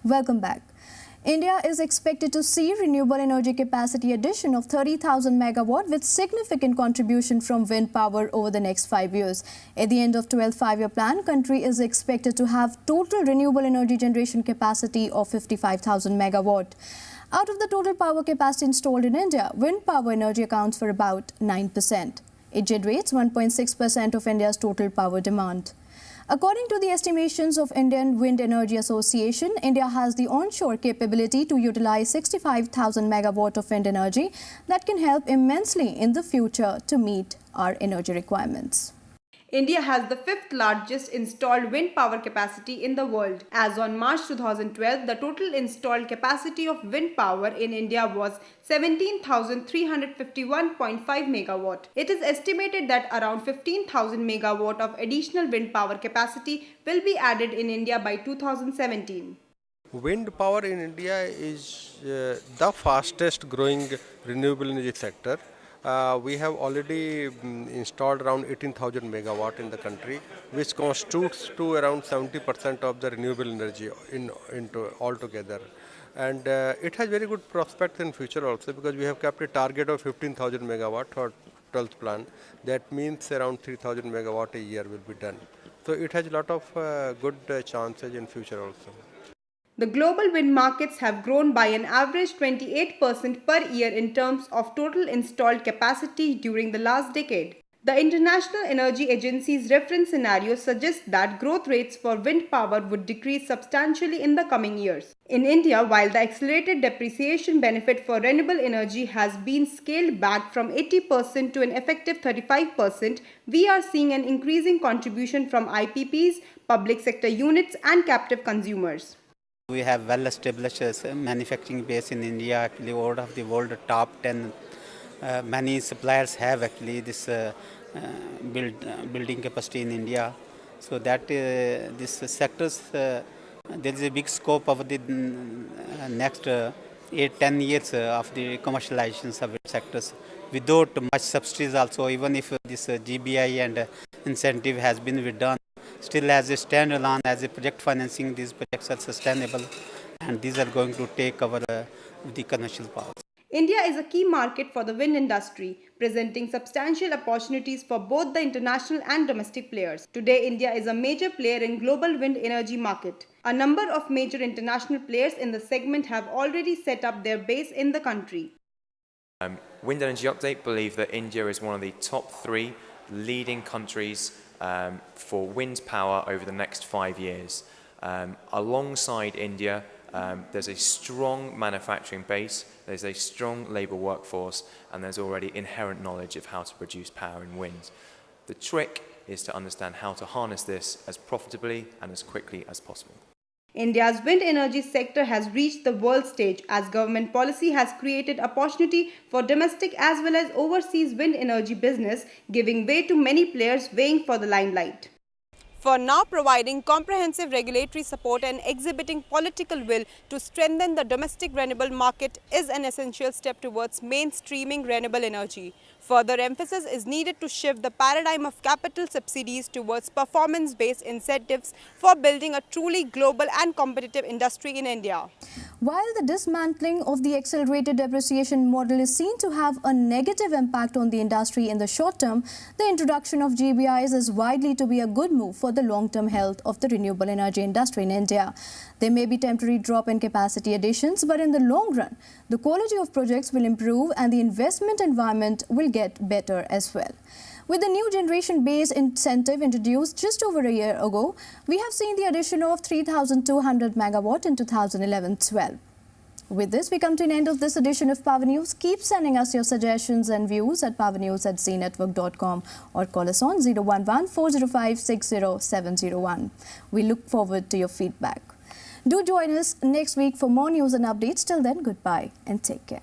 Welcome back. India is expected to see renewable energy capacity addition of 30,000 megawatt with significant contribution from wind power over the next 5 years. At the end of 12th five-year plan, country is expected to have total renewable energy generation capacity of 55,000 megawatt. Out of the total power capacity installed in India, wind power energy accounts for about 9%. It generates 1.6% of India's total power demand. According to the estimations of Indian Wind Energy Association, India has the onshore capability to utilize 65,000 megawatt of wind energy that can help immensely in the future to meet our energy requirements. India has the fifth largest installed wind power capacity in the world. As on March 2012, the total installed capacity of wind power in India was 17,351.5 megawatt. It is estimated that around 15,000 megawatt of additional wind power capacity will be added in India by 2017. Wind power in India is the fastest growing renewable energy sector. We have already installed around 18,000 megawatt in the country, which constitutes to around 70% of the renewable energy into altogether. And it has very good prospects in future also, because we have kept a target of 15,000 megawatt for 12th plan. That means around 3,000 megawatt a year will be done. So it has a lot of good chances in future also. The global wind markets have grown by an average 28% per year in terms of total installed capacity during the last decade. The International Energy Agency's reference scenario suggests that growth rates for wind power would decrease substantially in the coming years. In India, while the accelerated depreciation benefit for renewable energy has been scaled back from 80% to an effective 35%, we are seeing an increasing contribution from IPPs, public sector units and captive consumers. We have well-established manufacturing base in India. Actually, out of the world top 10, many suppliers have actually this building capacity in India. So that this sectors, there is a big scope of the next 8-10 years of the commercialization of sectors without much subsidies also. Even if this GBI and incentive has been withdrawn, still as a standalone, as a project financing, these projects are sustainable and these are going to take over the commercial power. India is a key market for the wind industry, presenting substantial opportunities for both the international and domestic players. Today, India is a major player in global wind energy market. A number of major international players in the segment have already set up their base in the country. Wind Energy Update believe that India is one of the top 3 leading countries for wind power over the next 5 years. Alongside India, there's a strong manufacturing base, there's a strong labour workforce, and there's already inherent knowledge of how to produce power in wind. The trick is to understand how to harness this as profitably and as quickly as possible. India's wind energy sector has reached the world stage as government policy has created opportunity for domestic as well as overseas wind energy business, giving way to many players vying for the limelight. For now, providing comprehensive regulatory support and exhibiting political will to strengthen the domestic renewable market is an essential step towards mainstreaming renewable energy. Further emphasis is needed to shift the paradigm of capital subsidies towards performance-based incentives for building a truly global and competitive industry in India. While the dismantling of the accelerated depreciation model is seen to have a negative impact on the industry in the short term, the introduction of GBIs is widely to be a good move for the long-term health of the renewable energy industry in India. There may be temporary drop in capacity additions, but in the long run, the quality of projects will improve and the investment environment will get better as well. With the new generation-based incentive introduced just over a year ago, we have seen the addition of 3,200 megawatt in 2011-12. With this, we come to an end of this edition of Power News. Keep sending us your suggestions and views at powernews@znetwork.com or call us on 011-405-60701. We look forward to your feedback. Do join us next week for more news and updates. Till then, goodbye and take care.